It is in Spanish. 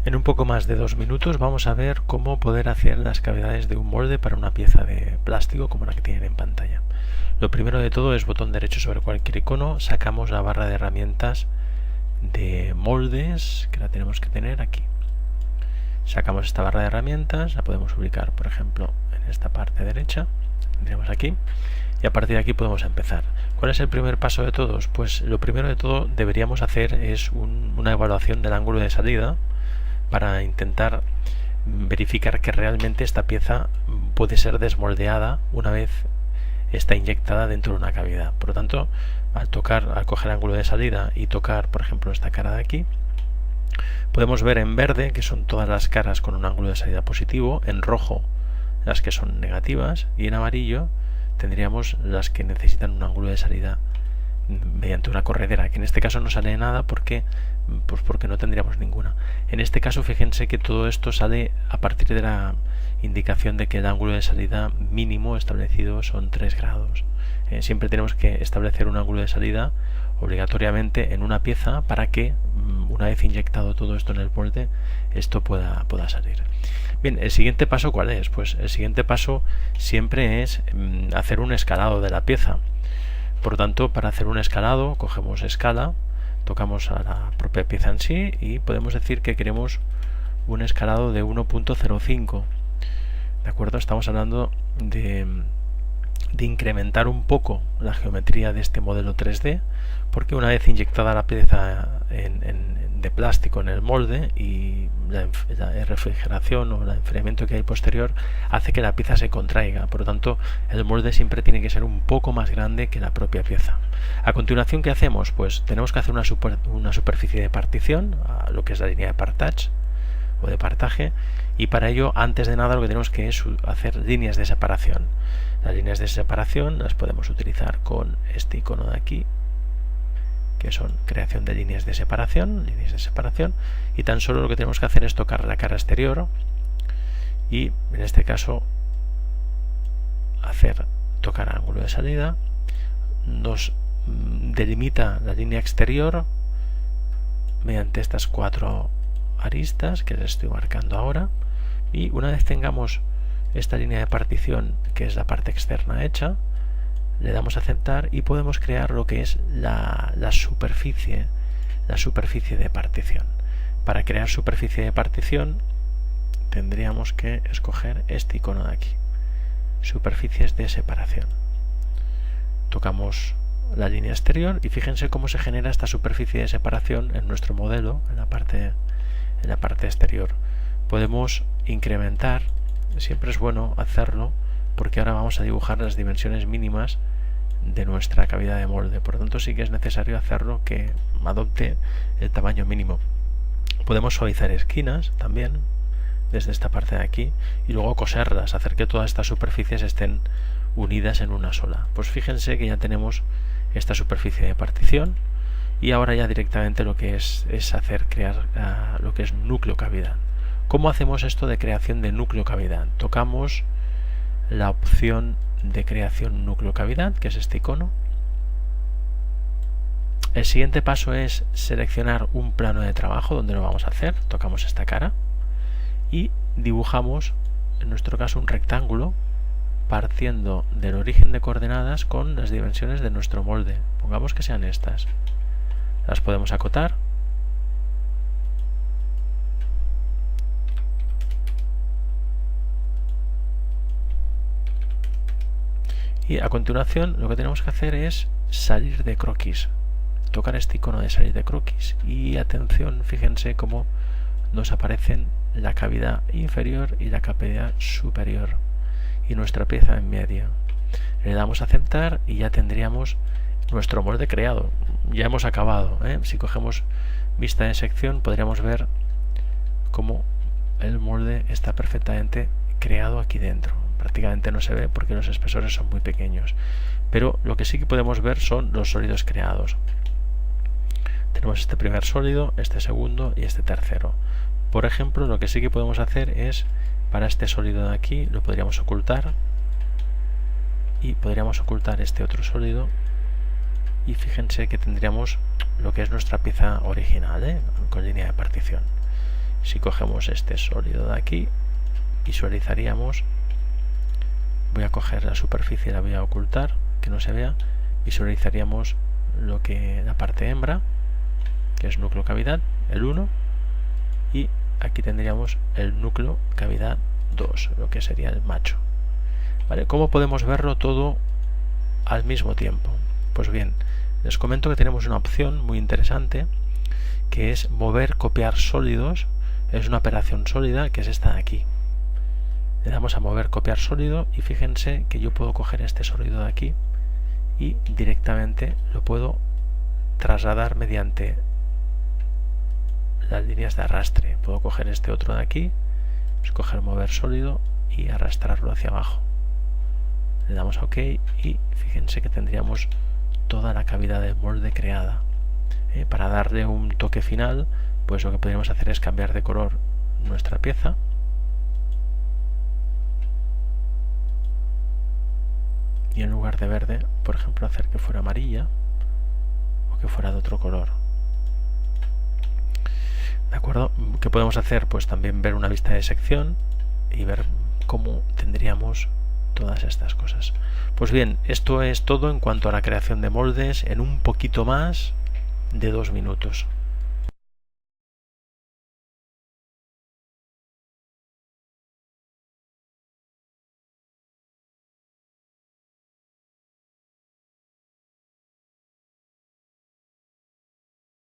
En un poco más de 2 minutos vamos a ver cómo poder hacer las cavidades de un molde para una pieza de plástico como la que tienen en pantalla. Lo primero de todo es botón derecho sobre cualquier icono, sacamos la barra de herramientas de moldes, que la tenemos que tener aquí. Sacamos esta barra de herramientas, la podemos ubicar por ejemplo en esta parte derecha, tendríamos aquí, y a partir de aquí podemos empezar. ¿Cuál es el primer paso de todos? Pues lo primero de todo deberíamos hacer es una evaluación del ángulo de salida para intentar verificar que realmente esta pieza puede ser desmoldeada una vez está inyectada dentro de una cavidad. Por lo tanto, al coger el ángulo de salida y tocar, por ejemplo, esta cara de aquí, podemos ver en verde que son todas las caras con un ángulo de salida positivo, en rojo las que son negativas y en amarillo tendríamos las que necesitan un ángulo de salida mediante una corredera, que en este caso no sale nada porque no tendríamos ninguna. En este caso fíjense que todo esto sale a partir de la indicación de que el ángulo de salida mínimo establecido son 3 grados. Siempre tenemos que establecer un ángulo de salida obligatoriamente en una pieza para que una vez inyectado todo esto en el molde esto pueda salir. Bien, el siguiente paso ¿cuál es? Pues el siguiente paso siempre es hacer un escalado de la pieza. Por lo tanto, para hacer un escalado cogemos escala, tocamos a la propia pieza en sí y podemos decir que queremos un escalado de 1.05. ¿De acuerdo? Estamos hablando de incrementar un poco la geometría de este modelo 3D, porque una vez inyectada la pieza de plástico en el molde y la refrigeración o el enfriamiento que hay posterior hace que la pieza se contraiga. Por lo tanto, el molde siempre tiene que ser un poco más grande que la propia pieza. A continuación, ¿qué hacemos? Pues tenemos que hacer una superficie de partición, lo que es la línea de partage o de partaje, y para ello, antes de nada, lo que tenemos que es hacer líneas de separación. Las líneas de separación las podemos utilizar con este icono de aquí, que son creación de líneas de separación, y tan solo lo que tenemos que hacer es tocar la cara exterior y en este caso tocar ángulo de salida, nos delimita la línea exterior mediante estas 4 aristas que les estoy marcando ahora, y una vez tengamos esta línea de partición que es la parte externa hecha, le damos a aceptar y podemos crear lo que es la superficie de partición. Para crear superficie de partición tendríamos que escoger este icono de aquí, superficies de separación. Tocamos la línea exterior y fíjense cómo se genera esta superficie de separación en nuestro modelo en la parte exterior. Podemos incrementar, siempre es bueno hacerlo porque ahora vamos a dibujar las dimensiones mínimas de nuestra cavidad de molde, por lo tanto sí que es necesario hacerlo que adopte el tamaño mínimo. Podemos suavizar esquinas también desde esta parte de aquí y luego coserlas, hacer que todas estas superficies estén unidas en una sola. Pues fíjense que ya tenemos esta superficie de partición y ahora ya directamente lo que es crear lo que es núcleo cavidad. ¿Cómo hacemos esto de creación de núcleo cavidad? Tocamos la opción de creación núcleo cavidad, que es este icono. El siguiente paso es seleccionar un plano de trabajo donde lo vamos a hacer. Tocamos esta cara y dibujamos, en nuestro caso, un rectángulo partiendo del origen de coordenadas con las dimensiones de nuestro molde. Pongamos que sean estas. Las podemos acotar. Y a continuación lo que tenemos que hacer es salir de croquis. Tocar este icono de salir de croquis y atención, fíjense cómo nos aparecen la cavidad inferior y la cavidad superior y nuestra pieza en medio. Le damos a aceptar y ya tendríamos nuestro molde creado. Ya hemos acabado, Si cogemos vista de sección podríamos ver cómo el molde está perfectamente creado aquí dentro. Prácticamente no se ve porque los espesores son muy pequeños, pero lo que sí que podemos ver son los sólidos creados. Tenemos este primer sólido, este segundo y este tercero. Por ejemplo, lo que sí que podemos hacer es, para este sólido de aquí, lo podríamos ocultar y podríamos ocultar este otro sólido y fíjense que tendríamos lo que es nuestra pieza original, con línea de partición. Si cogemos este sólido de aquí, visualizaríamos, voy a coger la superficie y la voy a ocultar, que no se vea, visualizaríamos la parte hembra, que es núcleo cavidad, el 1, y aquí tendríamos el núcleo cavidad 2, lo que sería el macho. ¿Vale? ¿Cómo podemos verlo todo al mismo tiempo? Pues bien, les comento que tenemos una opción muy interesante, que es mover, copiar sólidos. Es una operación sólida, que es esta de aquí. Le damos a mover, copiar sólido, y fíjense que yo puedo coger este sólido de aquí y directamente lo puedo trasladar mediante las líneas de arrastre. Puedo coger este otro de aquí, escoger mover sólido y arrastrarlo hacia abajo. Le damos a OK y fíjense que tendríamos toda la cavidad del molde creada. Para darle un toque final, pues lo que podríamos hacer es cambiar de color nuestra pieza. Y en lugar de verde, por ejemplo, hacer que fuera amarilla o que fuera de otro color. ¿De acuerdo? ¿Qué podemos hacer? Pues también ver una vista de sección y ver cómo tendríamos todas estas cosas. Pues bien, esto es todo en cuanto a la creación de moldes en un poquito más de 2 minutos.